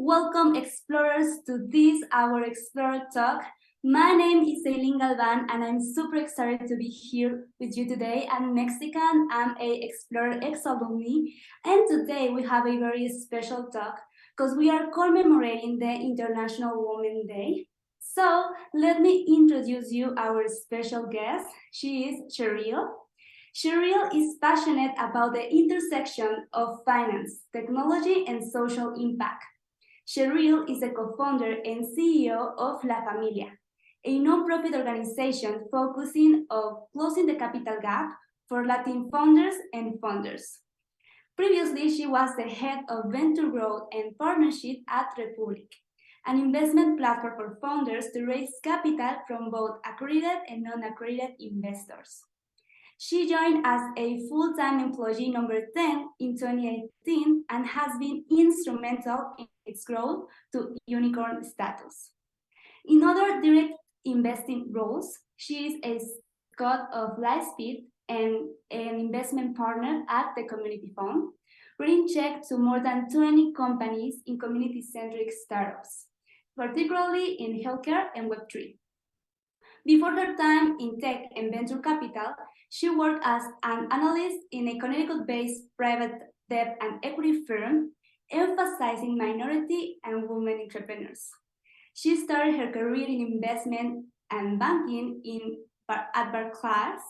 Welcome explorers to this our Explorer Talk. My name is Eileen Galvan and I'm super excited to be here with you today. I'm Mexican, I'm a Explorer ex-alumni, and today we have a very special talk because we are commemorating the International Women's Day. So let me introduce you our special guest. She is Cheryl. Cheryl is passionate about the intersection of finance, technology, and social impact. Cheryl is a co-founder and CEO of La Familia, a non-profit organization focusing on closing the capital gap for Latin founders and funders. Previously, she was the head of venture growth and partnership at Republic, an investment platform for founders to raise capital from both accredited and non-accredited investors. She joined as a full-time employee number 10 in 2018 and has been instrumental in its growth to unicorn status. In other direct investing roles, she is a Scott of Lightspeed and an investment partner at the Community Fund, writing checks to more than 20 companies in community-centric startups, particularly in healthcare and Web3. Before her time in tech and venture capital, she worked as an analyst in a Connecticut-based private debt and equity firm, emphasizing minority and women entrepreneurs. She started her career in investment and banking at Barclays,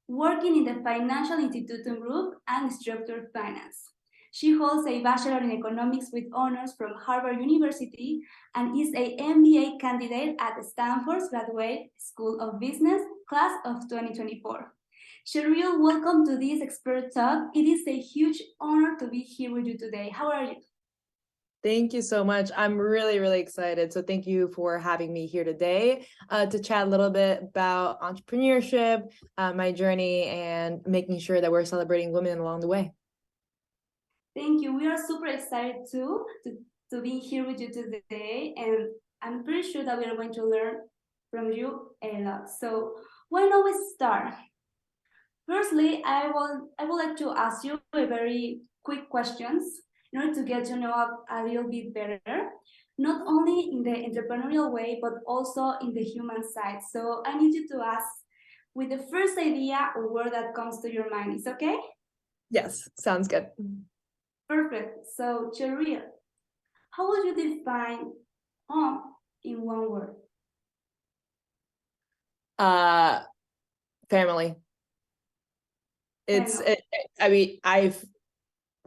working in the financial institution group and structured finance. She holds a Bachelor in Economics with honors from Harvard University and is an MBA candidate at Stanford's Graduate School of Business, class of 2024. Cheryl, welcome to this Expert Talk. It is a huge honor to be here with you today. How are you? Thank you so much. I'm really, really excited. So thank you for having me here today to chat a little bit about entrepreneurship, my journey, and making sure that we're celebrating women along the way. Thank you. We are super excited too to be here with you today. And I'm pretty sure that we are going to learn from you a lot. So why don't we start? Firstly, I would like to ask you a very quick questions in order to get to know a little bit better, not only in the entrepreneurial way, but also in the human side. So I need you to ask with the first idea or word that comes to your mind. Is okay? Yes, sounds good. Perfect. So Cheryl, how would you define home in one word? Family. I mean, I've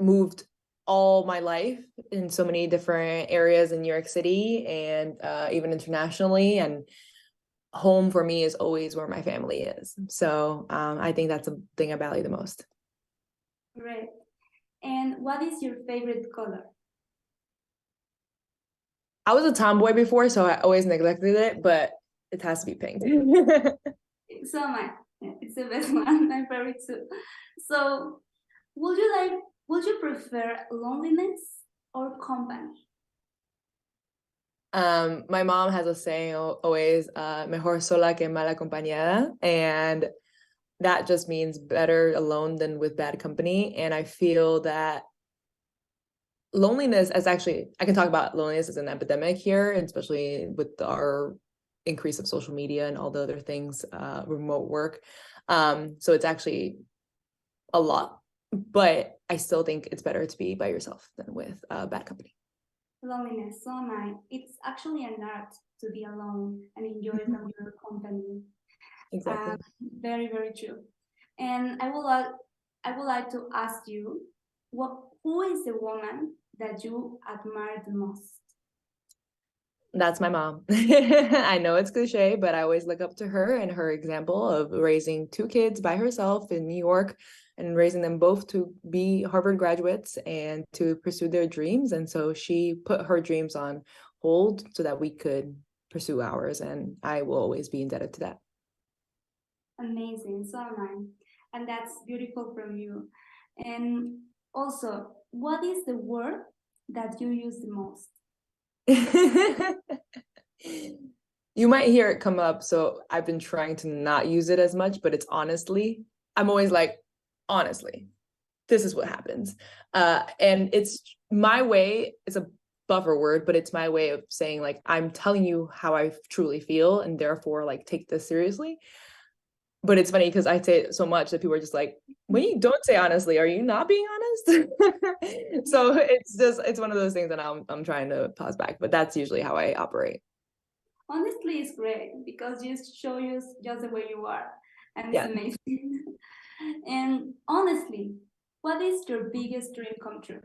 moved all my life in so many different areas in New York City and even internationally, and home for me is always where my family is. So I think that's the thing I value the most. Great. And what is your favorite color? I was a tomboy before, so I always neglected it, but it has to be pink. So am I. It's the best one, my favorite too. So would you prefer loneliness or company? My mom has a saying always, mejor sola que mal acompañada, and that just means better alone than with bad company. And I feel that loneliness is actually, I can talk about loneliness as an epidemic here, especially with our increase of social media and all the other things, remote work. So it's actually a lot, but I still think it's better to be by yourself than with bad company. Loneliness, so am I. It's actually an art to be alone and enjoy from your company. Exactly. Very, very true. And I would like to ask you, who is the woman that you admire the most? That's my mom. I know it's cliche, but I always look up to her and her example of raising 2 kids by herself in New York and raising them both to be Harvard graduates and to pursue their dreams. And so she put her dreams on hold so that we could pursue ours. And I will always be indebted to that. Amazing. So am I. And that's beautiful from you. And also, what is the word that you use the most? You might hear it come up, so I've been trying to not use it as much, but it's honestly. I'm always like, honestly, this is what happens. And it's my way. It's a buffer word, but it's my way of saying like, I'm telling you how I truly feel, and therefore like take this seriously. But it's funny because I say it so much that people are just like, when you don't say honestly, are you not being honest? So it's one of those things that I'm trying to pause back, but that's usually how I operate. Honestly, it's great because you show you just the way you are, and it's Yeah. amazing. And honestly, what is your biggest dream come true?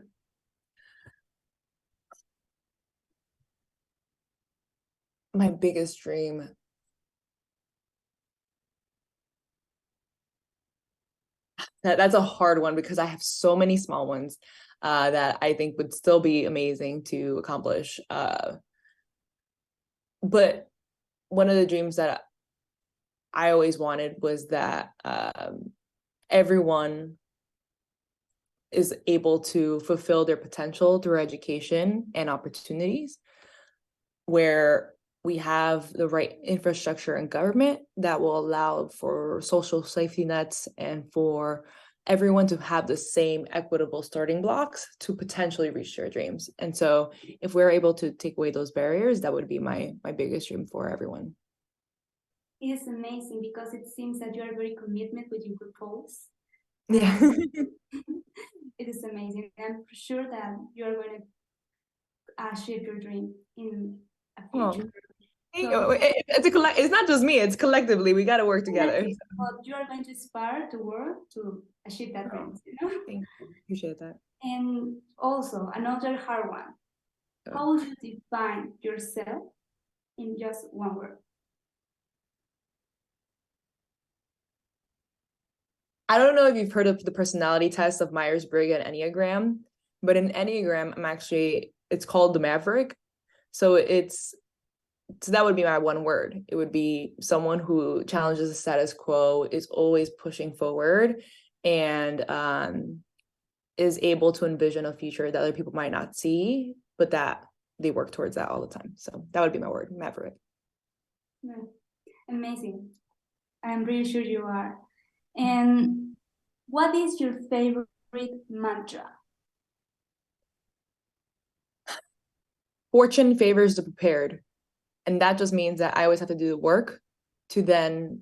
My biggest dream. That's a hard one because I have so many small ones that I think would still be amazing to accomplish. But one of the dreams that I always wanted was that everyone is able to fulfill their potential through education and opportunities, where we have the right infrastructure and government that will allow for social safety nets and for everyone to have the same equitable starting blocks to potentially reach their dreams. And so if we're able to take away those barriers, that would be my biggest dream for everyone. It is amazing because it seems that you are very committed with your purpose. Yeah. It is amazing. I'm sure that you are going to achieve your dream in a future. So, It's not just me, it's collectively. We got to work together. but you are going to inspire the world to achieve that dream, you know? Thank you. Appreciate that. And also, another hard one. How would you define yourself in just one word? I don't know if you've heard of the personality test of Myers-Briggs and Enneagram, but in Enneagram, it's called the Maverick. So that would be my one word. It would be someone who challenges the status quo, is always pushing forward, and is able to envision a future that other people might not see, but that they work towards that all the time. So that would be my word, Maverick. Amazing. I'm really sure you are. And what is your favorite mantra? Fortune favors the prepared. And that just means that I always have to do the work to then,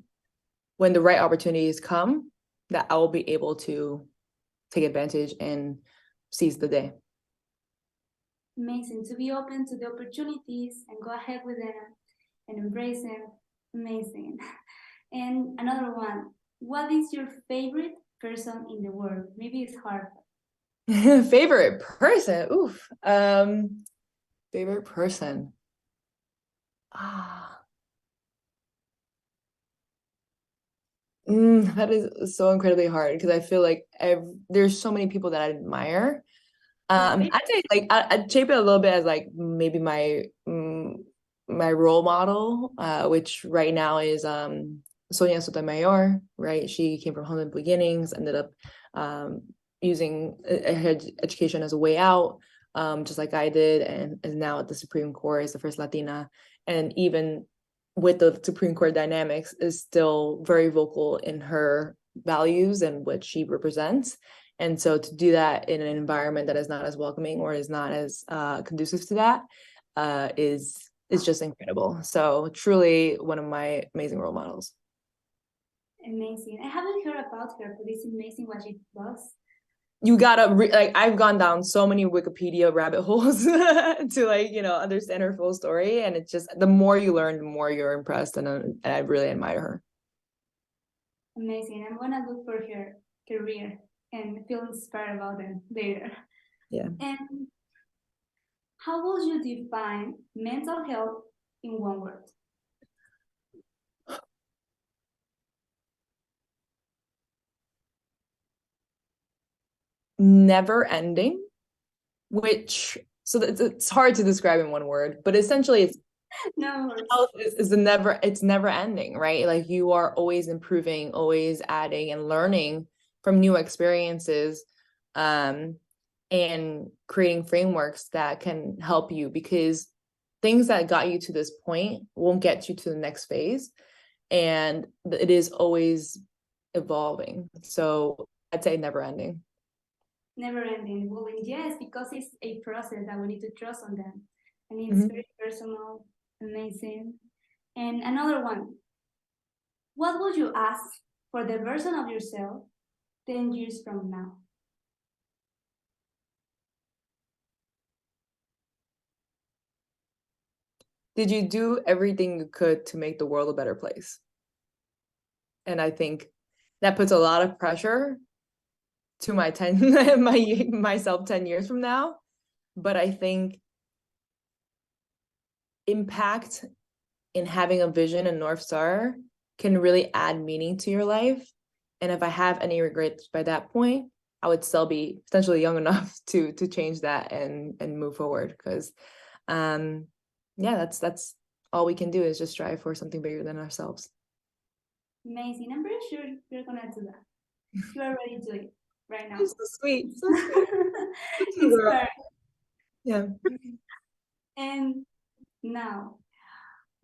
when the right opportunities come, that I will be able to take advantage and seize the day. Amazing. To be open to the opportunities and go ahead with them and embrace them. Amazing. And another one, what is your favorite person in the world? Maybe it's hard. Favorite person? Oof. Favorite person. That is so incredibly hard because I feel like there's so many people that I admire. I'd say like I'd shape it a little bit as like maybe my role model, which right now is Sonia Sotomayor, right? She came from humble beginnings, ended up using education as a way out, just like I did, and is now at the Supreme Court as the first Latina. And even with the Supreme Court dynamics, is still very vocal in her values and what she represents. And so to do that in an environment that is not as welcoming or is not as conducive to that is just incredible. So truly one of my amazing role models. Amazing. I haven't heard about her, but it's amazing what she does. You gotta like I've gone down so many Wikipedia rabbit holes to like understand her full story, and it's just the more you learn, the more you're impressed, and I really admire her. Amazing. I'm gonna look for her career and feel inspired about them later. Yeah. And how would you define mental health in one word? Never ending, which so it's hard to describe in one word, but essentially it's health is it's never ending, right? Like you are always improving, always adding and learning from new experiences, and creating frameworks that can help you, because things that got you to this point won't get you to the next phase, and it is always evolving. So I'd say never ending. Never ending. Well, and yes, because it's a process that we need to trust on them. And it's very personal, amazing. And another one, what would you ask for the version of yourself 10 years from now? Did you do everything you could to make the world a better place? And I think that puts a lot of pressure to my 10 myself 10 years from now. But I think impact in having a vision and North Star can really add meaning to your life. And if I have any regrets by that point, I would still be potentially young enough to change that and move forward. Because yeah, that's all we can do is just strive for something bigger than ourselves. Amazing. I'm pretty sure you're gonna do that. You are ready to do it right now. You're so sweet. So sweet. It's perfect. Yeah. And now,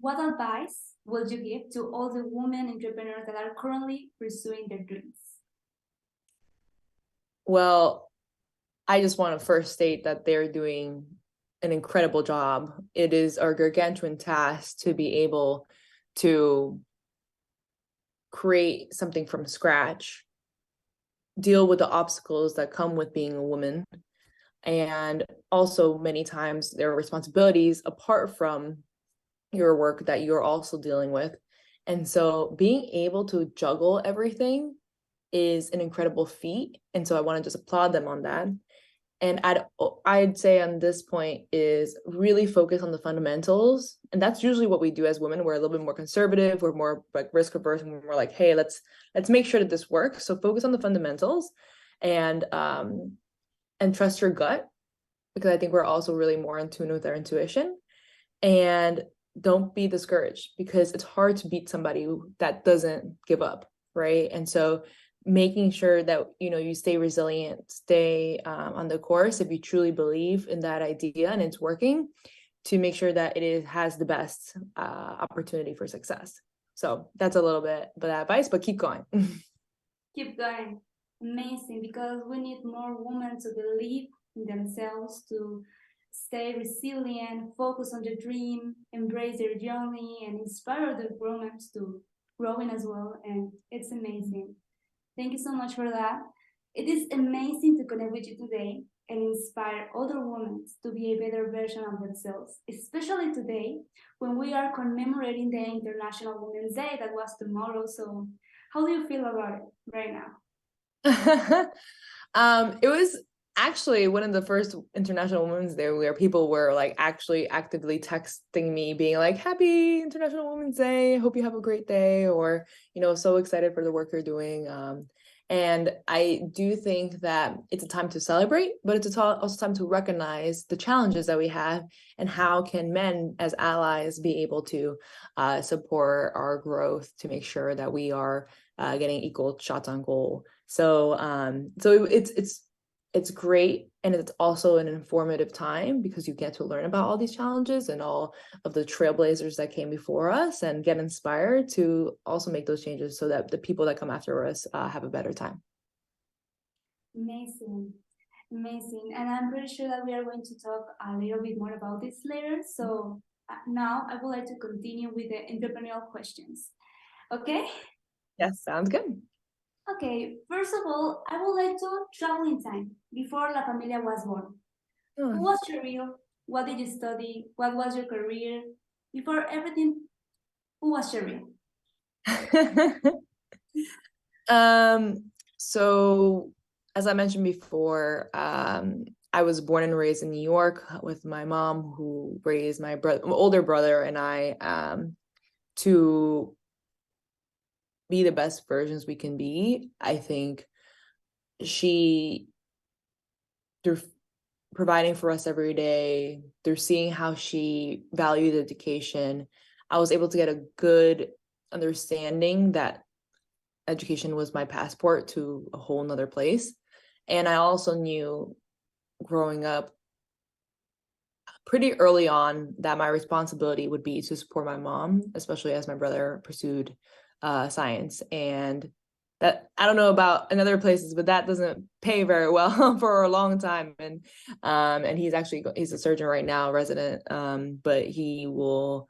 what advice would you give to all the women entrepreneurs that are currently pursuing their dreams? Well, I just want to first state that they're doing an incredible job. It is our gargantuan task to be able to create something from scratch, deal with the obstacles that come with being a woman, and also many times there are responsibilities apart from your work that you're also dealing with. And so being able to juggle everything is an incredible feat. And so I want to just applaud them on that. And I'd say on this point is really focus on the fundamentals. And that's usually what we do as women. We're a little bit more conservative. We're more like risk averse, and we're like, hey, let's make sure that this works. So focus on the fundamentals and trust your gut, because I think we're also really more in tune with our intuition. And don't be discouraged, because it's hard to beat somebody that doesn't give up, right? And so making sure that you stay resilient, stay on the course if you truly believe in that idea and it's working, to make sure that has the best opportunity for success. So that's a little bit of advice, but keep going. Keep going. Amazing, because we need more women to believe in themselves, to stay resilient, focus on their dream, embrace their journey, and inspire other women to growing as well. And it's amazing. Thank you so much for that. It is amazing to connect with you today and inspire other women to be a better version of themselves, especially today when we are commemorating the International Women's Day that was tomorrow. So how do you feel about it right now? It was actually one of the first International Women's Day where people were like actually actively texting me being like, happy International Women's Day, hope you have a great day, or so excited for the work you're doing. And I do think that it's a time to celebrate, but it's also time to recognize the challenges that we have, and how can men as allies be able to support our growth to make sure that we are getting equal shots on goal. So it's great, and it's also an informative time because you get to learn about all these challenges and all of the trailblazers that came before us, and get inspired to also make those changes so that the people that come after us have a better time. Amazing. Amazing. And I'm pretty sure that we are going to talk a little bit more about this later. So now I would like to continue with the entrepreneurial questions. Okay? Yes, sounds good. Okay, first of all, I would like to travel in time before La Familia was born. Who was Cheryl? What did you study? What was your career? Before everything, who was Cheryl? So as I mentioned before, I was born and raised in New York with my mom, who raised my older brother and I to be the best versions we can be. I think she, through providing for us every day, through seeing how she valued education, I was able to get a good understanding that education was my passport to a whole nother place. And I also knew growing up pretty early on that my responsibility would be to support my mom, especially as my brother pursued science. And that I don't know about in other places, but that doesn't pay very well for a long time. And he's a surgeon right now, resident. But he will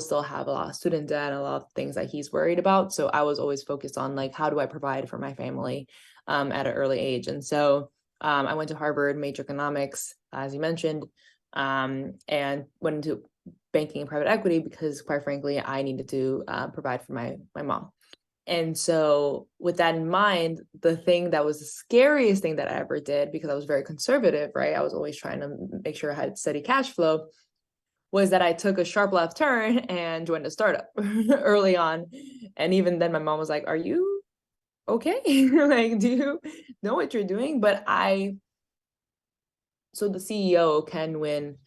still have a lot of student debt and a lot of things that he's worried about. So I was always focused on like, how do I provide for my family at an early age? And so I went to Harvard, major economics, as you mentioned, and went into banking and private equity because, quite frankly, I needed to provide for my mom. And so with that in mind, the thing that was the scariest thing that I ever did, because I was very conservative, right? I was always trying to make sure I had steady cash flow, was that I took a sharp left turn and joined a startup early on. And even then my mom was like, are you okay? Like, do you know what you're doing? So the CEO, Ken Wynn,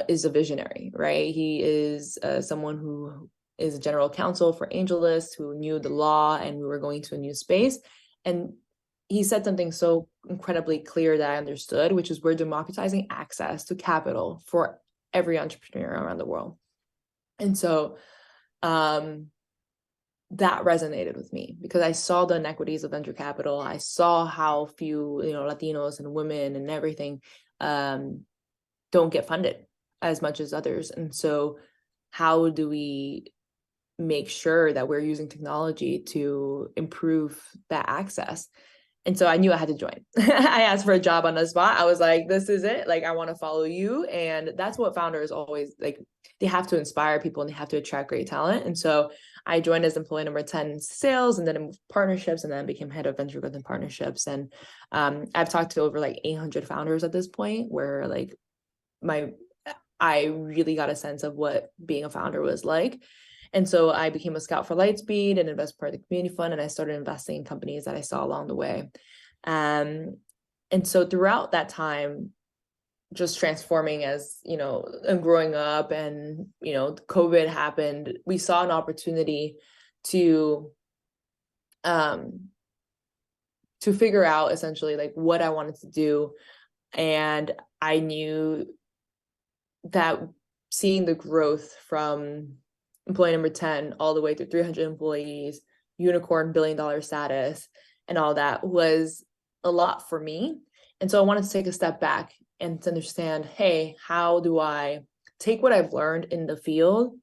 is a visionary, right? He is someone who is a general counsel for AngelList, who knew the law, and we were going to a new space. And he said something so incredibly clear that I understood, which is we're democratizing access to capital for every entrepreneur around the world. And so that resonated with me because I saw the inequities of venture capital. I saw how few, Latinos and women and everything don't get funded as much as others. And so how do we make sure that we're using technology to improve that access? And so I knew I had to join. I asked for a job on the spot. I was like, this is it. Like, I want to follow you. And that's what founders always like. They have to inspire people and they have to attract great talent. And so I joined as employee number 10 in sales, and then in partnerships, and then became head of venture growth and partnerships. And I've talked to over like 800 founders at this point, where like I really got a sense of what being a founder was like. And so I became a scout for Lightspeed and invest part of the community fund, and I started investing in companies that I saw along the way. And so throughout that time, just transforming as, and growing up, and, COVID happened, we saw an opportunity to figure out essentially like what I wanted to do. And I knew that seeing the growth from employee number 10 all the way through 300 employees, unicorn, $1 billion status, and all that was a lot for me. And so I wanted to take a step back and to understand, hey, how do I take what I've learned in the field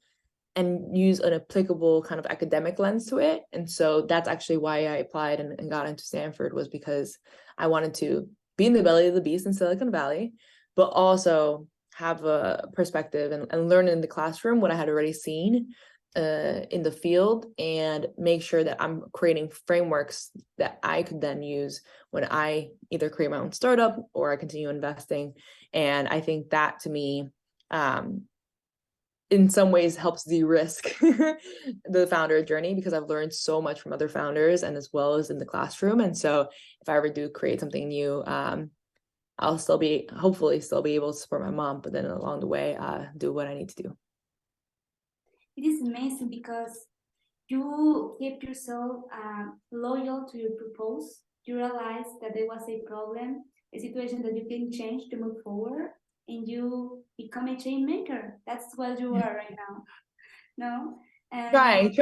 and use an applicable kind of academic lens to it? And so that's actually why I applied and got into Stanford, was because I wanted to be in the belly of the beast in Silicon Valley, but also have a perspective and learn in the classroom what I had already seen in the field, and make sure that I'm creating frameworks that I could then use when I either create my own startup or I continue investing. And I think that, to me, in some ways helps de-risk the founder journey, because I've learned so much from other founders and as well as in the classroom. And so if I ever do create something new, I'll hopefully still be able to support my mom, but then along the way, do what I need to do. It is amazing because you kept yourself loyal to your purpose. You realized that there was a problem, a situation that you can change to move forward, and you become a change maker. That's what you are right now. No? And Try.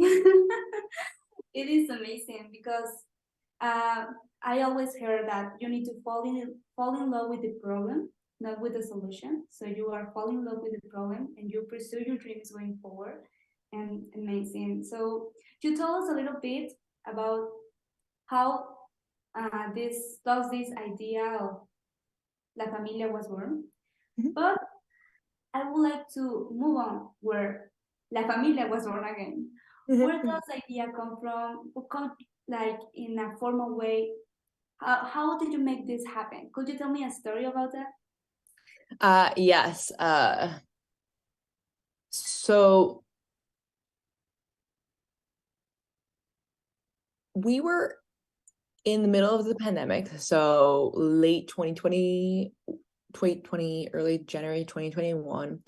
it is amazing because I always heard that you need to fall in love with the problem, not with the solution. So you are falling in love with the problem and you pursue your dreams going forward. And amazing. So you told us a little bit about how this idea of La Familia was born. Mm-hmm. But I would like to move on where La Familia was born again. Where does the idea come from? Like in a formal way? How did you make this happen? Could you tell me a story about that? Yes. So we were in the middle of the pandemic, so late 2020, early January 2021.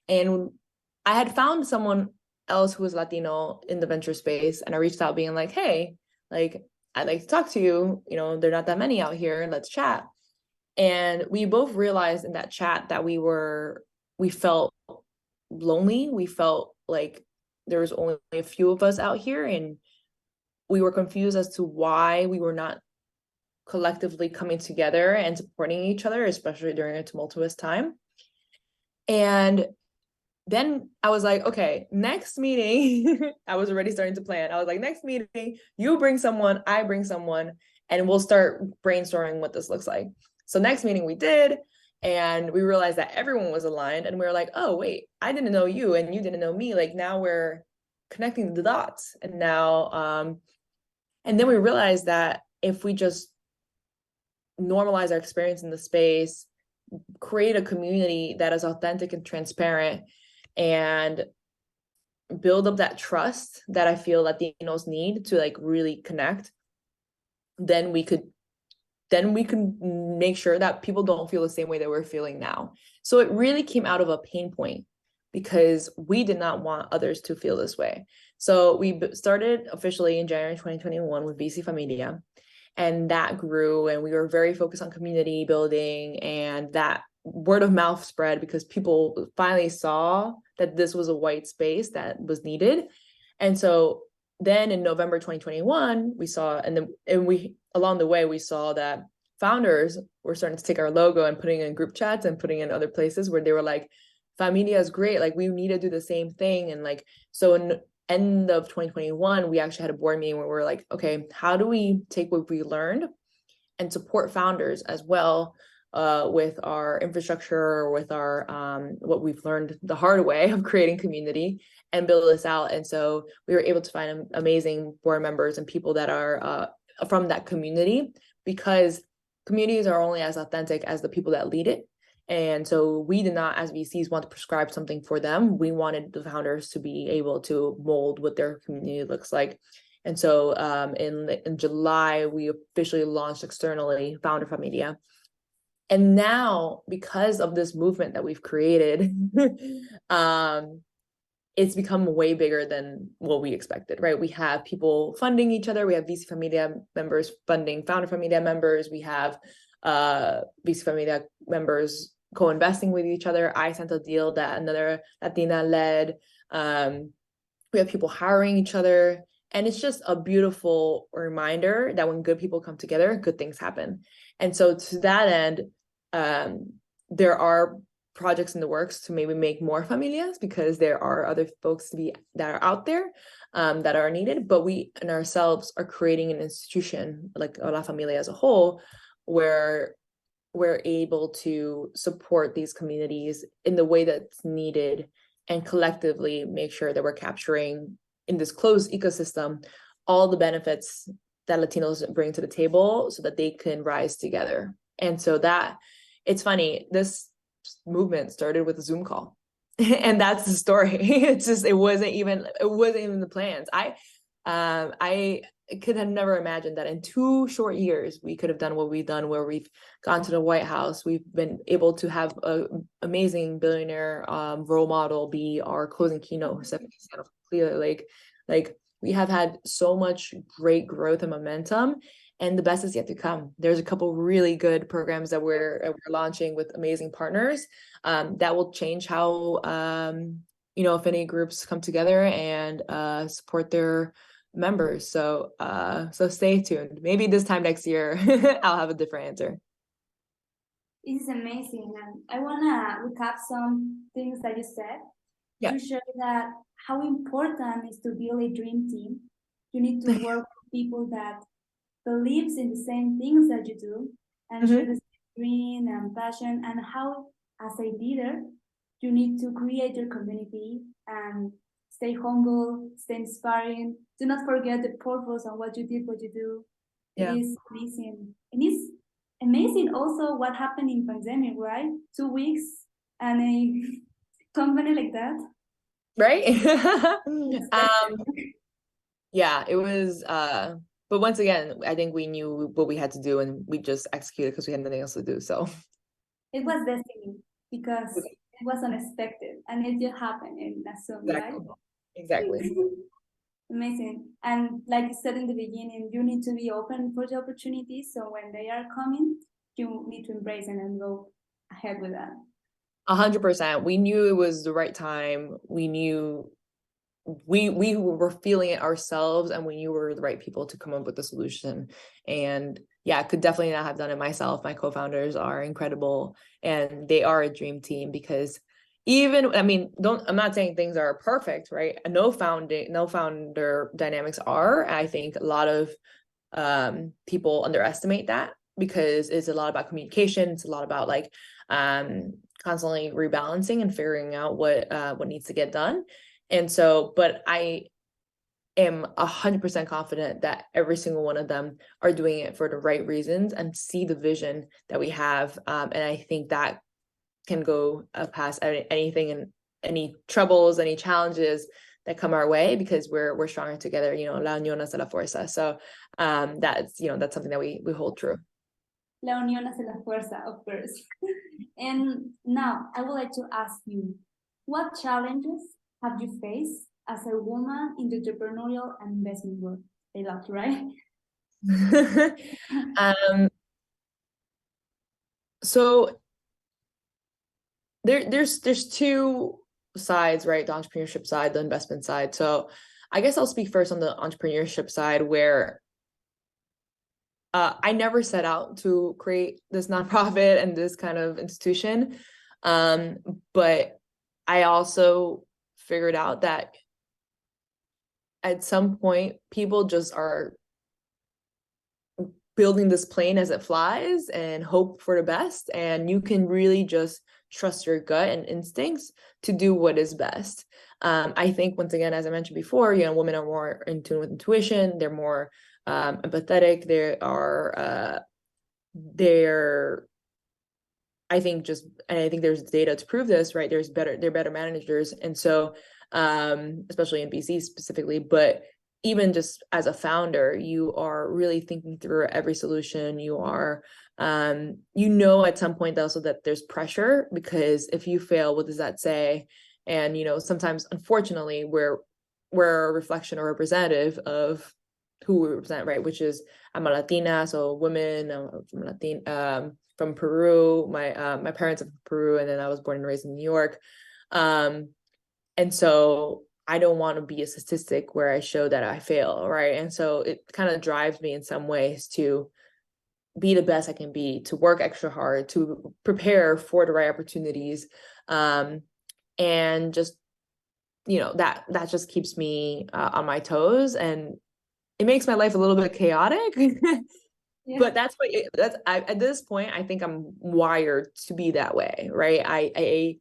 And I had found someone else who was Latino in the venture space, and I reached out being like, hey, like, I'd like to talk to you. There are not that many out here. Let's chat. And we both realized in that chat that we felt lonely. We felt like there was only a few of us out here, and we were confused as to why we were not collectively coming together and supporting each other, especially during a tumultuous time. And then I was like, okay, next meeting, I was already starting to plan. I was like, next meeting, you bring someone, I bring someone, and we'll start brainstorming what this looks like. So next meeting we did, and we realized that everyone was aligned, and we were like, oh, wait, I didn't know you and you didn't know me. Like now we're connecting the dots. And now, and then we realized that if we just normalize our experience in the space, create a community that is authentic and transparent, and build up that trust that I feel Latinos need to like really connect, then we can make sure that people don't feel the same way that we're feeling now. So it really came out of a pain point because we did not want others to feel this way. So we started officially in January 2021 with BC Familia, and that grew, and we were very focused on community building, and that word of mouth spread because people finally saw that this was a white space that was needed. And so then in November 2021, we saw, and we along the way, we saw that founders were starting to take our logo and putting in group chats and putting in other places where they were like, Familia is great, like we need to do the same thing. And like, so in end of 2021, we actually had a board meeting where we were like, okay, how do we take what we learned and support founders as well, with our infrastructure, with our what we've learned the hard way of creating community, and build this out. And so we were able to find amazing board members and people that are from that community, because communities are only as authentic as the people that lead it. And so we did not, as VCs, want to prescribe something for them. We wanted the founders to be able to mold what their community looks like. And so in July, we officially launched externally Founder Familia. And now, because of this movement that we've created, it's become way bigger than what we expected, right? We have people funding each other. We have VC Familia members funding Founder Familia members. We have VC Familia members co-investing with each other. I sent a deal that another Latina led. We have people hiring each other. And it's just a beautiful reminder that when good people come together, good things happen. And so to that end, there are projects in the works to maybe make more familias, because there are other folks that are out there that are needed. But we and ourselves are creating an institution like La Familia as a whole, where we're able to support these communities in the way that's needed, and collectively make sure that we're capturing in this closed ecosystem all the benefits that Latinos bring to the table so that they can rise together. And so that, it's funny, this movement started with a Zoom call. And that's the story. It's just, it wasn't even the plans. I could have never imagined that in 2 short years we could have done what we've done, where we've gone to the White House. We've been able to have an amazing billionaire role model be our closing keynote, Stephanie Clear. Like we have had so much great growth and momentum, and the best is yet to come. There's a couple really good programs that we're launching with amazing partners that will change how affinity groups come together and support their members. So stay tuned. Maybe this time next year I'll have a different answer. This is amazing, and I wanna recap some things that you said to show that how important is to build a dream team. You need to work with people that believes in the same things that you do, and share the same dream and passion, and how, as a leader, you need to create your community and stay humble, stay inspiring. Do not forget the purpose and what you do. Yeah. It is amazing. And it's amazing also what happened in pandemic, right? 2 weeks and a company like that. Right? Yeah, it was but once again, I think we knew what we had to do, and we just executed because we had nothing else to do. So it was destiny, because it was unexpected and it just happened in Zoom, right? Exactly. Amazing. And like you said in the beginning, you need to be open for the opportunities. So when they are coming, you need to embrace them and go ahead with that. 100%. We knew it was the right time. We knew we were feeling it ourselves, and we knew we were the right people to come up with the solution. And yeah, I could definitely not have done it myself. My co-founders are incredible, and they are a dream team, because even, I mean, I'm not saying things are perfect, right? No founder dynamics are. I think a lot of people underestimate that, because it's a lot about communication. It's a lot about like constantly rebalancing and figuring out what needs to get done. And so, but I am 100% confident that every single one of them are doing it for the right reasons and see the vision that we have. And I think that can go past anything and any troubles, any challenges that come our way, because we're stronger together. You know, la unión hace la fuerza. So that's, you know, that's something that we hold true. La unión hace la fuerza, of course. And now I would like to ask you, what challenges have you faced as a woman in the entrepreneurial and investment world? A lot, right? So there's two sides, right? The entrepreneurship side, the investment side. So I guess I'll speak first on the entrepreneurship side, where I never set out to create this nonprofit and this kind of institution. But I also figured out that at some point, people just are building this plane as it flies and hope for the best. And you can really just trust your gut and instincts to do what is best. I think, once again, as I mentioned before, you know, women are more in tune with intuition. They're more empathetic. They're I think there's data to prove this, right? They're better managers. And so especially in BC specifically, but even just as a founder, you are really thinking through every solution. You are you know, at some point also that there's pressure, because if you fail, what does that say? And you know, sometimes unfortunately we're a reflection or representative of who we represent, right? Which is, I'm a Latina, so women, from Peru. My parents are from Peru, and then I was born and raised in New York. And so I don't want to be a statistic where I show that I fail, right? And so it kind of drives me in some ways to be the best I can be, to work extra hard, to prepare for the right opportunities, and just, you know, that just keeps me on my toes, and it makes my life a little bit chaotic. Yeah. But at this point, I think I'm wired to be that way, right? I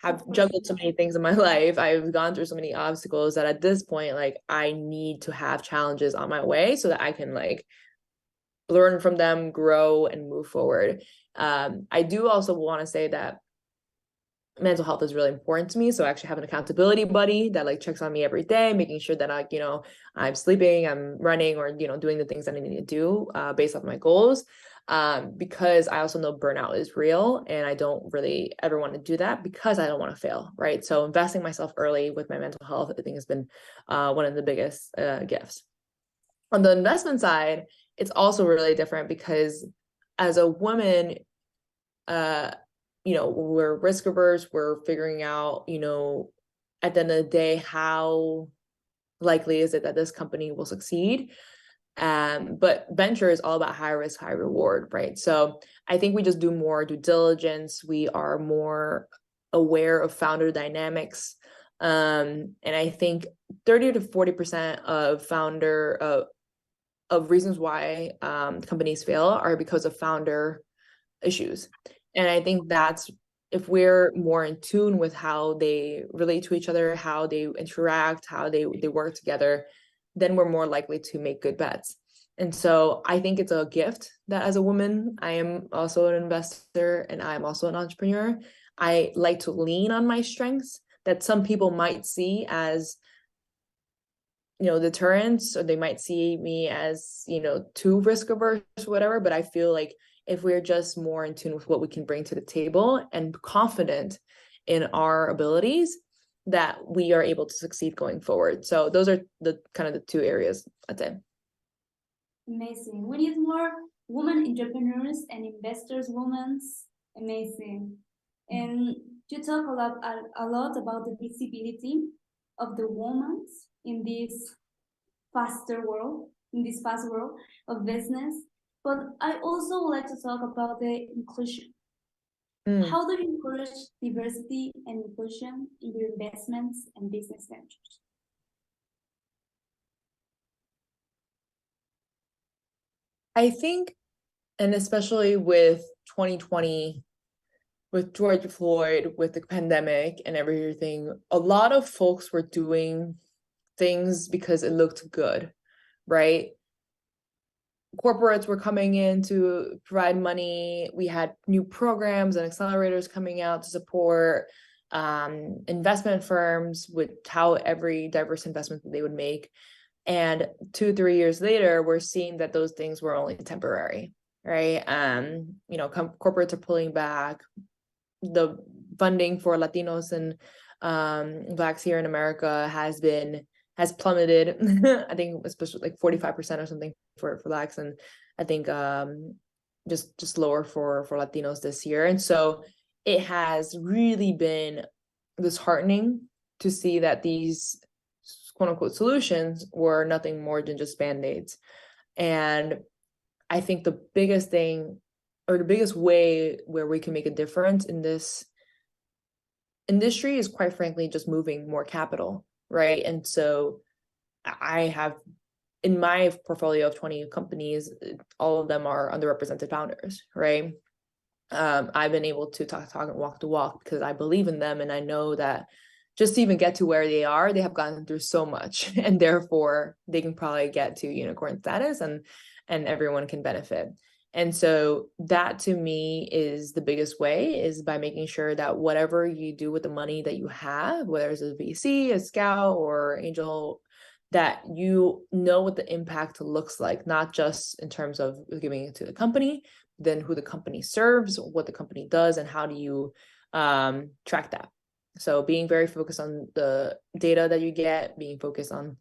have juggled so many things in my life. I've gone through so many obstacles that at this point, like, I need to have challenges on my way so that I can like learn from them, grow, and move forward. I do also want to say that mental health is really important to me. So I actually have an accountability buddy that like checks on me every day, making sure that I, you know, I'm sleeping, I'm running, or, you know, doing the things that I need to do based off my goals. Because I also know burnout is real, and I don't really ever want to do that because I don't want to fail, right? So investing myself early with my mental health, I think, has been one of the biggest gifts. On the investment side, it's also really different, because as a woman, you know, we're risk averse. We're figuring out, you know, at the end of the day, how likely is it that this company will succeed? But venture is all about high risk, high reward, right? So I think we just do more due diligence. We are more aware of founder dynamics. And I think 30 to 40% of of reasons why companies fail are because of founder issues. And I think that's, if we're more in tune with how they relate to each other, how they interact, how they work together, then we're more likely to make good bets. And so I think it's a gift that as a woman, I am also an investor and I'm also an entrepreneur. I like to lean on my strengths that some people might see as, you know, deterrence, or they might see me as, you know, too risk averse or whatever. But I feel like if we're just more in tune with what we can bring to the table and confident in our abilities, that we are able to succeed going forward. So those are the kind of the two areas, I'd say. Amazing. We need more women entrepreneurs and investors, women. Amazing. And you talk a lot about the visibility of the women in this faster world, in this fast world of business. But I also would like to talk about the inclusion. How do you encourage diversity and inclusion in your investments and business ventures? I think, and especially with 2020, with George Floyd, with the pandemic and everything, a lot of folks were doing things because it looked good, right? Corporates were coming in to provide money. We had new programs and accelerators coming out to support investment firms with how every diverse investment that they would make. And 2-3 years later, we're seeing that those things were only temporary, right? Corporates are pulling back. The funding for Latinos and Blacks here in America has plummeted. I think especially like 45% or something for Blacks, and I think just lower for Latinos this year. And so it has really been disheartening to see that these quote unquote solutions were nothing more than just band-aids. And I think the biggest thing, or the biggest way where we can make a difference in this industry, is quite frankly just moving more capital, right? And so I have, in my portfolio of 20 companies, all of them are underrepresented founders, right? I've been able to talk and walk the walk because I believe in them, and I know that just to even get to where they are, they have gone through so much, and therefore they can probably get to unicorn status, and everyone can benefit. And so that to me is the biggest way, is by making sure that whatever you do with the money that you have, whether it's a VC, a scout, or angel, that you know what the impact looks like, not just in terms of giving it to the company, then who the company serves, what the company does, and how do you track that. So being very focused on the data that you get, being focused on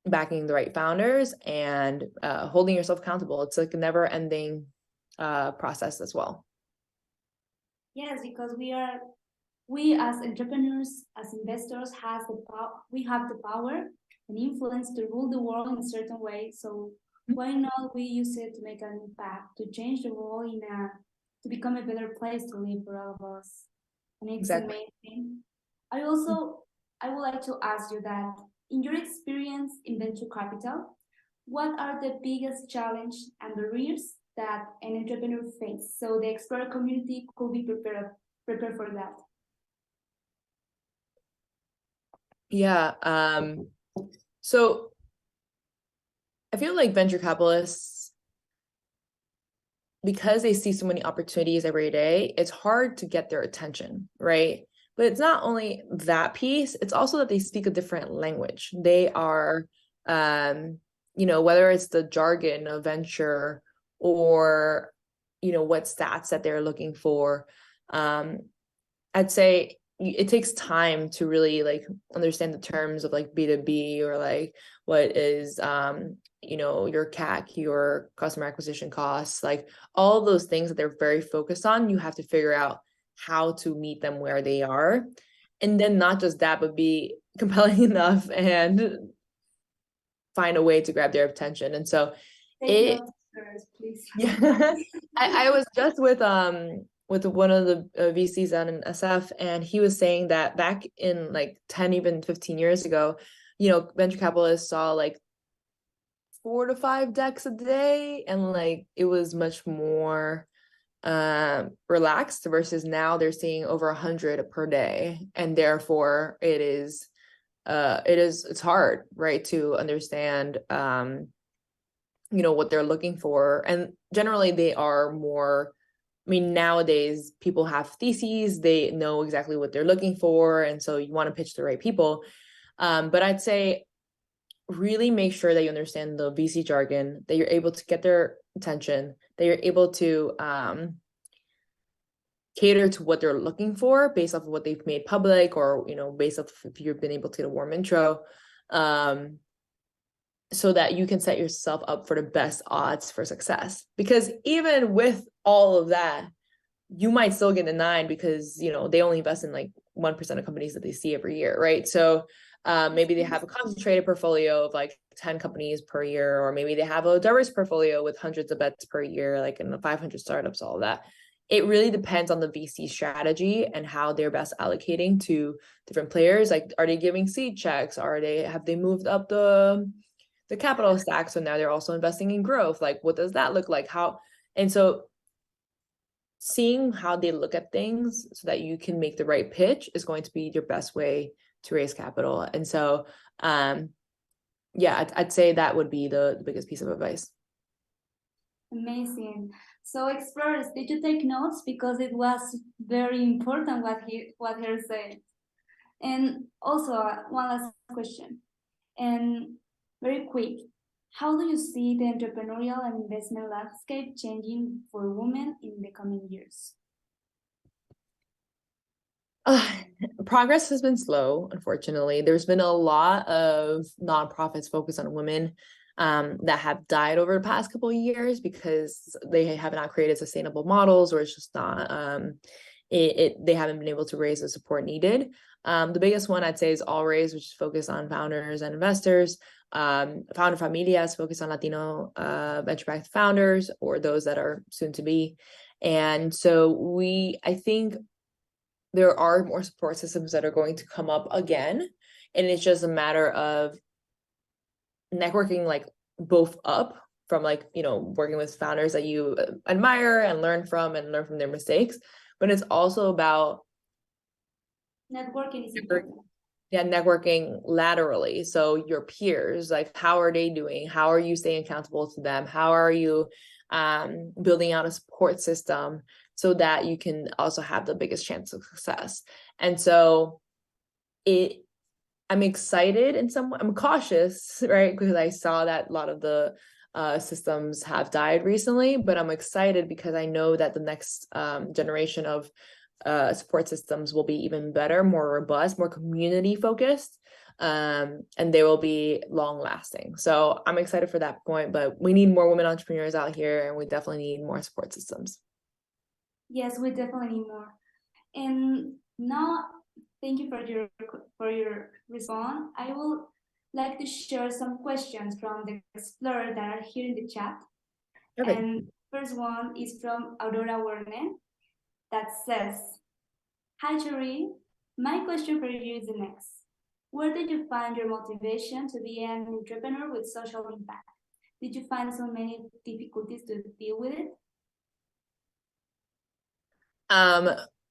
backing the right founders, and holding yourself accountable. It's like a never-ending process as well. Yes, because we as entrepreneurs, as investors, we have the power and influence to rule the world in a certain way. So why not we use it to make an impact, to change the world to become a better place to live for all of us. And it's amazing. I would like to ask you that, in your experience in venture capital, what are the biggest challenges and barriers that an entrepreneur faces, so the expert community could be prepared for that? Yeah. So I feel like venture capitalists, because they see so many opportunities every day, it's hard to get their attention, right? But it's not only that piece, it's also that they speak a different language. They are, whether it's the jargon of venture, or, what stats that they're looking for, I'd say it takes time to really like understand the terms of like B2B, or like what is your CAC, your customer acquisition costs, like all those things that they're very focused on. You have to figure out how to meet them where they are, and then not just that, but be compelling enough and find a way to grab their attention. And so please. Yeah. I was just with one of the VCs on an SF, and he was saying that back in like 10, even 15 years ago, venture capitalists saw like 4 to 5 decks a day, and like it was much more relaxed, versus now they're seeing over 100 per day, and therefore it's hard, right, to understand what they're looking for. And generally they are more, nowadays people have theses, they know exactly what they're looking for, and so you want to pitch the right people. But I'd say really make sure that you understand the VC jargon, that you're able to get their attention, that you're able to cater to what they're looking for based off of what they've made public, or based off if you've been able to get a warm intro, so that you can set yourself up for the best odds for success. Because even with all of that, you might still get denied because they only invest in like 1% of companies that they see every year, right? So maybe they have a concentrated portfolio of like 10 companies per year, or maybe they have a diverse portfolio with hundreds of bets per year, like in the 500 startups, all of that. It really depends on the VC strategy and how they're best allocating to different players. Like, are they giving seed checks? Have they moved up the capital stack? So now they're also investing in growth. Like, what does that look like? And so seeing how they look at things so that you can make the right pitch is going to be your best way to raise capital. And so, yeah, I'd say that would be the biggest piece of advice. Amazing. So explorers, did you take notes? Because it was very important what he said. And also one last question, and very quick. How do you see the entrepreneurial and investment landscape changing for women in the coming years? Progress has been slow, unfortunately. There's been a lot of nonprofits focused on women that have died over the past couple of years because they have not created sustainable models, or it's just not they haven't been able to raise the support needed. The biggest one I'd say is All Raise, which is focused on founders and investors. Founder Familia is focused on Latino venture-backed founders, or those that are soon to be. And so I think there are more support systems that are going to come up again. And it's just a matter of networking, like both up from like, working with founders that you admire and learn from their mistakes. But it's also about networking is important. Yeah, networking laterally. So your peers, like, how are they doing? How are you staying accountable to them? How are you building out a support system so that you can also have the biggest chance of success? And so I'm excited in some way. I'm cautious, right? Because I saw that a lot of the systems have died recently, but I'm excited because I know that the next generation of support systems will be even better, more robust, more community focused, and they will be long lasting. So I'm excited for that point, but we need more women entrepreneurs out here, and we definitely need more support systems. Yes, we definitely need more. And now, thank you for your response. I would like to share some questions from the explorers that are here in the chat. Okay. And first one is from Aurora Werner that says, "Hi Cheryl, my question for you is the next. Where did you find your motivation to be an entrepreneur with social impact? Did you find so many difficulties to deal with it?"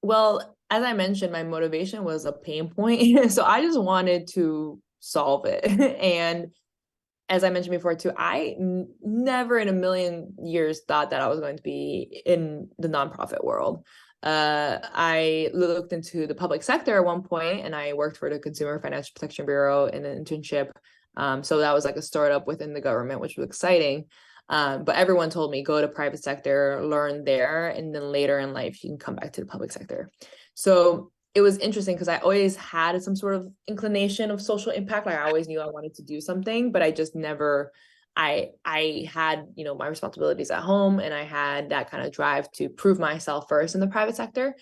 Well, as I mentioned, my motivation was a pain point. So I just wanted to solve it. And as I mentioned before too, I never in a million years thought that I was going to be in the nonprofit world. I looked into the public sector at one point, and I worked for the Consumer Financial Protection Bureau in an internship. So that was like a startup within the government, which was exciting. But everyone told me, go to private sector, learn there, and then later in life, you can come back to the public sector. So it was interesting because I always had some sort of inclination of social impact. Like, I always knew I wanted to do something, but I just never, I had, my responsibilities at home, and I had that kind of drive to prove myself first in the private sector.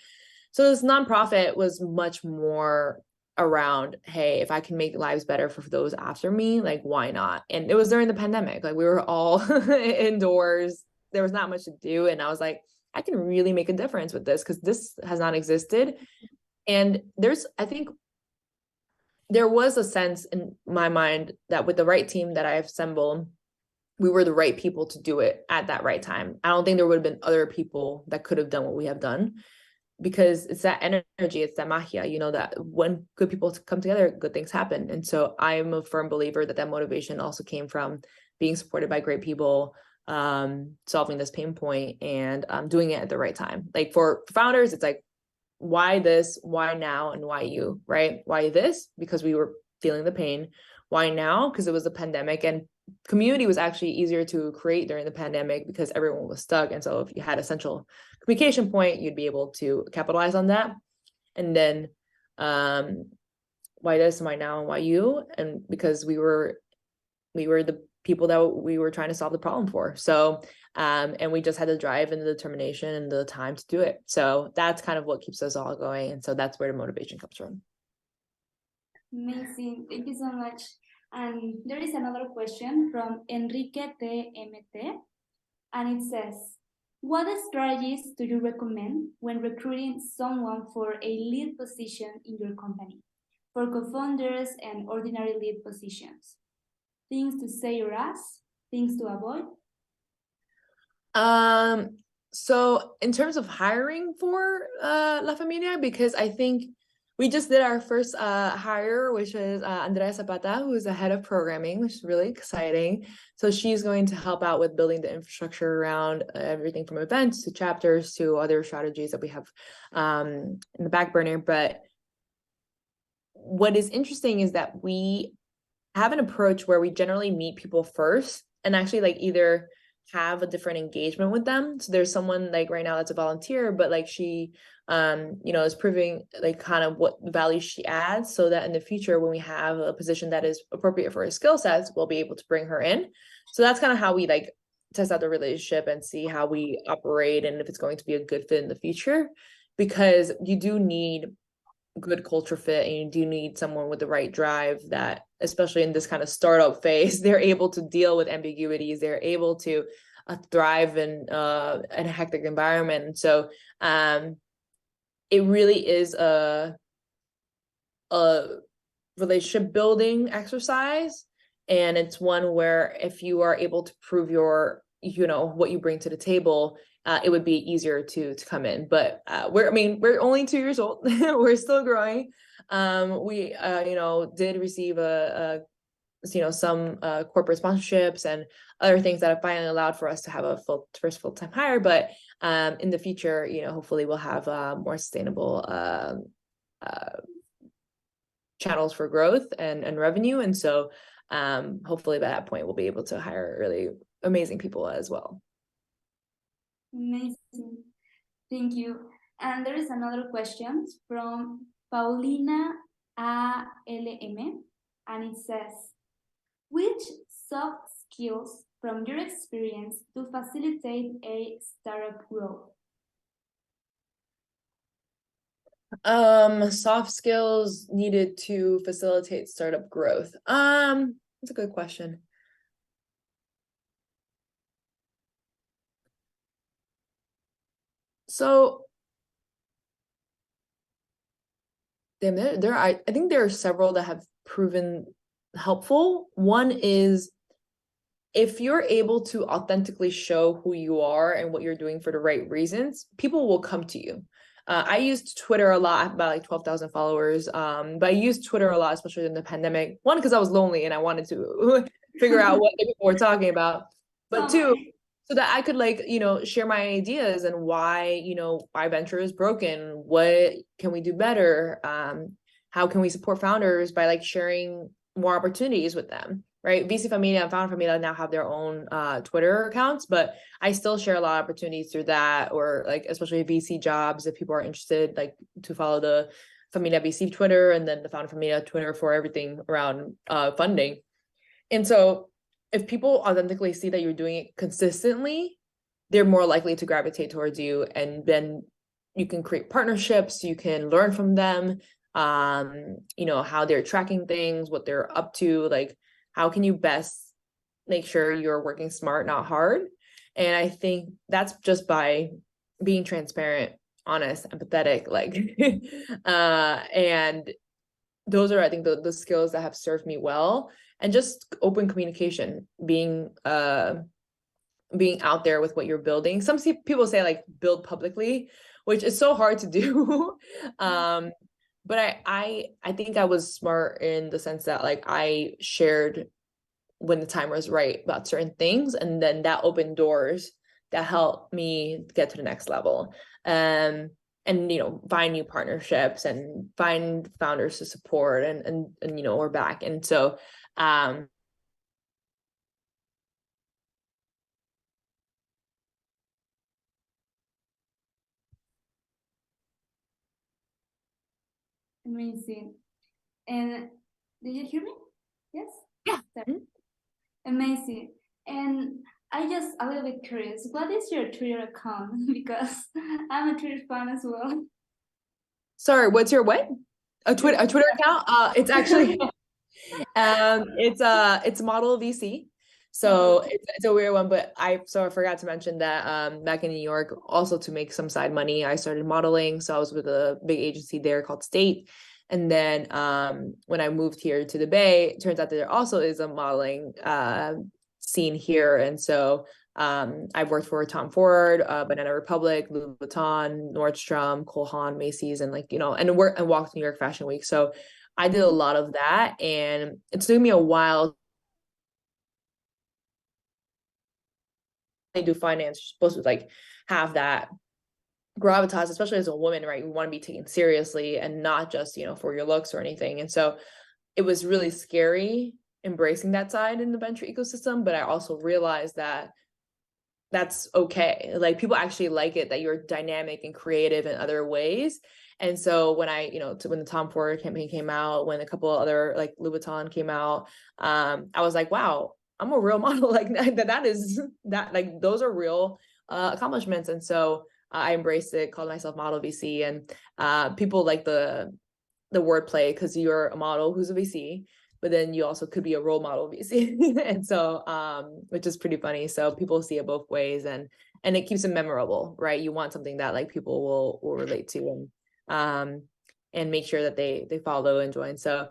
So this nonprofit was much more around, hey, if I can make lives better for those after me, like, why not? And it was during the pandemic, like we were all indoors. There was not much to do. And I was like, I can really make a difference with this, because this has not existed. And I think there was a sense in my mind that with the right team that I assembled, we were the right people to do it at that right time. I don't think there would have been other people that could have done what we have done, because it's that energy, it's that magia, that when good people come together, good things happen. And so I'm a firm believer that motivation also came from being supported by great people, solving this pain point, and doing it at the right time. Like, for founders, it's like, why this, why now, and why you, right? Why this? Because we were feeling the pain. Why now? Because it was a pandemic, and community was actually easier to create during the pandemic because everyone was stuck. And so if you had a central communication point, you'd be able to capitalize on that. And then why this, why now, and why you? And because we were the people that we were trying to solve the problem for. So And we just had the drive and the determination and the time to do it. So that's kind of what keeps us all going. And so that's where the motivation comes from. Amazing. Thank you so much. And there is another question from Enrique TMT, and it says, what strategies do you recommend when recruiting someone for a lead position in your company, for co-founders and ordinary lead positions? Things to say or ask, things to avoid? So in terms of hiring for La Familia, because I think we just did our first hire, which is Andrea Zapata, who is the head of programming, which is really exciting. So she's going to help out with building the infrastructure around everything from events to chapters to other strategies that we have in the back burner. But what is interesting is that we have an approach where we generally meet people first and actually like either have a different engagement with them. So there's someone like right now that's a volunteer, but like she is proving like kind of what value she adds, so that in the future when we have a position that is appropriate for her skill sets, we'll be able to bring her in. So that's kind of how we like test out the relationship and see how we operate and if it's going to be a good fit in the future, because you do need good culture fit and you do need someone with the right drive that, especially in this kind of startup phase, they're able to deal with ambiguities, they're able to thrive in a hectic environment. And so it really is a relationship building exercise, and it's one where if you are able to prove your what you bring to the table, it would be easier to come in. But we're only 2 years old. We're still growing. We did receive some corporate sponsorships and other things that have finally allowed for us to have a first full-time hire. But in the future, hopefully we'll have more sustainable channels for growth and revenue. And so hopefully by that point we'll be able to hire really amazing people as well. Amazing. Thank you. And there is another question from Paulina ALM, and it says, which soft skills from your experience to facilitate a startup growth? Soft skills needed to facilitate startup growth. That's a good question. So I think there are several that have proven helpful. One is if you're able to authentically show who you are and what you're doing for the right reasons, people will come to you. I used Twitter a lot. I have about like 12,000 followers. But I used Twitter a lot, especially in the pandemic. One, because I was lonely and I wanted to figure out what people were talking about. But two, so that I could share my ideas and why venture is broken. What can we do better? How can we support founders by sharing more opportunities with them? Right? VC Familia and Founder Familia now have their own Twitter accounts, but I still share a lot of opportunities through that, or especially VC jobs if people are interested, to follow the Familia VC Twitter and then the Founder Familia Twitter for everything around funding. And so if people authentically see that you're doing it consistently, they're more likely to gravitate towards you, and then you can create partnerships, you can learn from them, how they're tracking things, what they're up to, how can you best make sure you're working smart, not hard? And I think that's just by being transparent, honest, empathetic, and those are, I think, the skills that have served me well. And just open communication, being out there with what you're building. Some people say build publicly, which is so hard to do. But I think I was smart in the sense that I shared when the time was right about certain things, and then that opened doors that helped me get to the next level. And find new partnerships and find founders to support and or back. And so Amazing. And did you hear me? Yes? Yeah. Amazing. And I just a little bit curious. What is your Twitter account? Because I'm a Twitter fan as well. Sorry, what's your what? Your A Twitter Twitter. account? It's actually it's model VC. So Model. it's a weird one, but I forgot to mention that back in New York, also to make some side money, I started modeling. So I was with a big agency there called State. And then when I moved here to the Bay, it turns out that there also is a modeling scene here. And so I've worked for Tom Ford, Banana Republic, Louis Vuitton, Nordstrom, Cole Haan, Macy's, and and walked New York Fashion Week. So I did a lot of that, and it took me a while to do finance. You're supposed to like have that gravitas, especially as a woman, right? You want to be taken seriously and not just, for your looks or anything. And so it was really scary embracing that side in the venture ecosystem, but I also realized that that's okay. Like people actually like it, that you're dynamic and creative in other ways. And so when when the Tom Ford campaign came out, when a couple of other like Louis Vuitton came out, I was like, wow, I'm a real model. Like that is that like those are real accomplishments. And so I embraced it, called myself Model VC, and people like the wordplay because you're a model who's a VC, but then you also could be a role model VC. And so which is pretty funny. So people see it both ways, and it keeps it memorable, right? You want something that like people will relate to, and make sure that they follow and join. So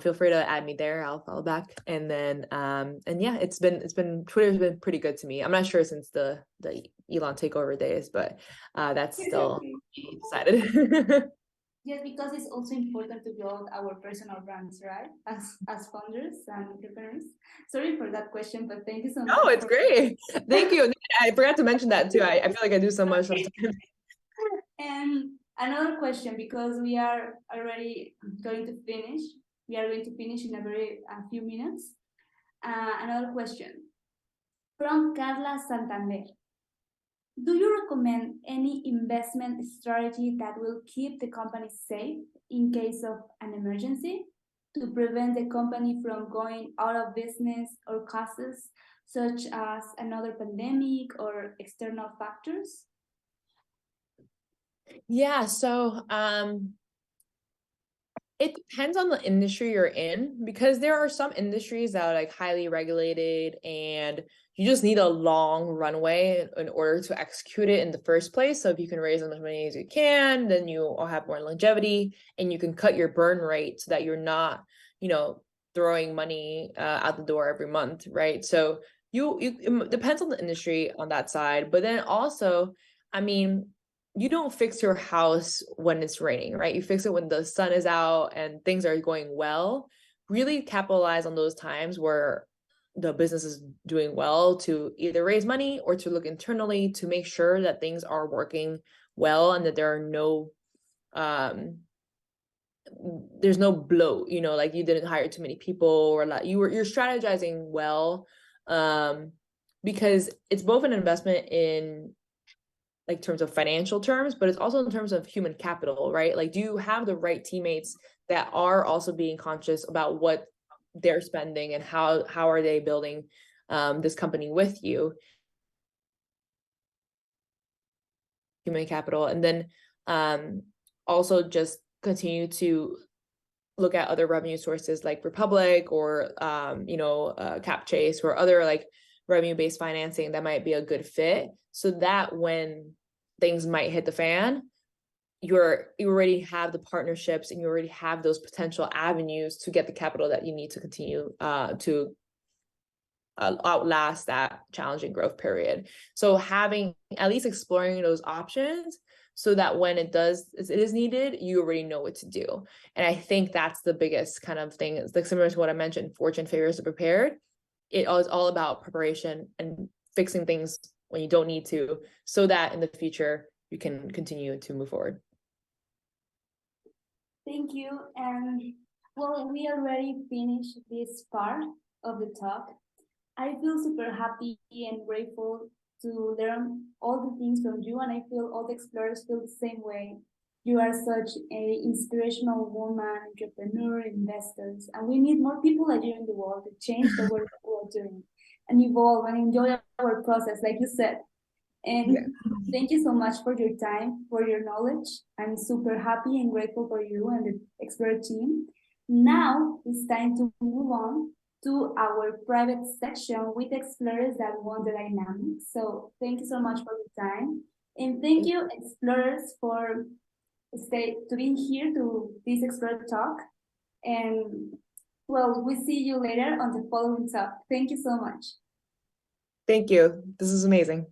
feel free to add me there. I'll follow back. And then and yeah, Twitter's been pretty good to me. I'm not sure since the Elon takeover days, but that's still decided. Yes, because it's also important to build our personal brands, right? As founders and entrepreneurs. Sorry for that question, but thank you so Oh, much it's for. great. Thank you. I forgot to mention that too. I feel like I do so much sometimes. And another question, because we are already going to finish. We are going to finish in a few minutes. Another question from Carla Santander. Do you recommend any investment strategy that will keep the company safe in case of an emergency to prevent the company from going out of business or causes such as another pandemic or external factors? Yeah, so it depends on the industry you're in, because there are some industries that are like highly regulated and you just need a long runway in order to execute it in the first place. So if you can raise as much money as you can, then you will have more longevity and you can cut your burn rate so that you're not, throwing money out the door every month, right? So it depends on the industry on that side, but then also, I mean, you don't fix your house when it's raining, right? You fix it when the sun is out and things are going well. Really capitalize on those times where the business is doing well to either raise money or to look internally to make sure that things are working well and that there are no there's no bloat, like you didn't hire too many people, or like you're strategizing well, because it's both an investment in like terms of financial terms, but it's also in terms of human capital, right? Like, do you have the right teammates that are also being conscious about what they're spending and how are they building this company with you? Human capital. And then also just continue to look at other revenue sources like Republic or Cap Chase or other like revenue-based financing that might be a good fit, so that when things might hit the fan, you already have the partnerships and you already have those potential avenues to get the capital that you need to continue to outlast that challenging growth period. So having at least exploring those options so that when it is needed, you already know what to do. And I think that's the biggest kind of thing. It's like similar to what I mentioned, fortune favors the prepared. It is all about preparation and fixing things when you don't need to, so that in the future you can continue to move forward. Thank you. And well, we already finished this part of the talk. I feel super happy and grateful to learn all the things from you, and I feel all the explorers feel the same way. You are such an inspirational woman, entrepreneur, investors, and we need more people like you in the world to change the work we're doing. and evolve and enjoy our process, like you said. And Yeah. thank you so much for your time, for your knowledge. I'm super happy and grateful for you and the expert team. Now it's time to move on to our private section with explorers that want the dynamics. So thank you so much for your time. And thank you, explorers, for being here to this explorer talk. And well, we see you later on the following talk. Thank you so much. Thank you. This is amazing.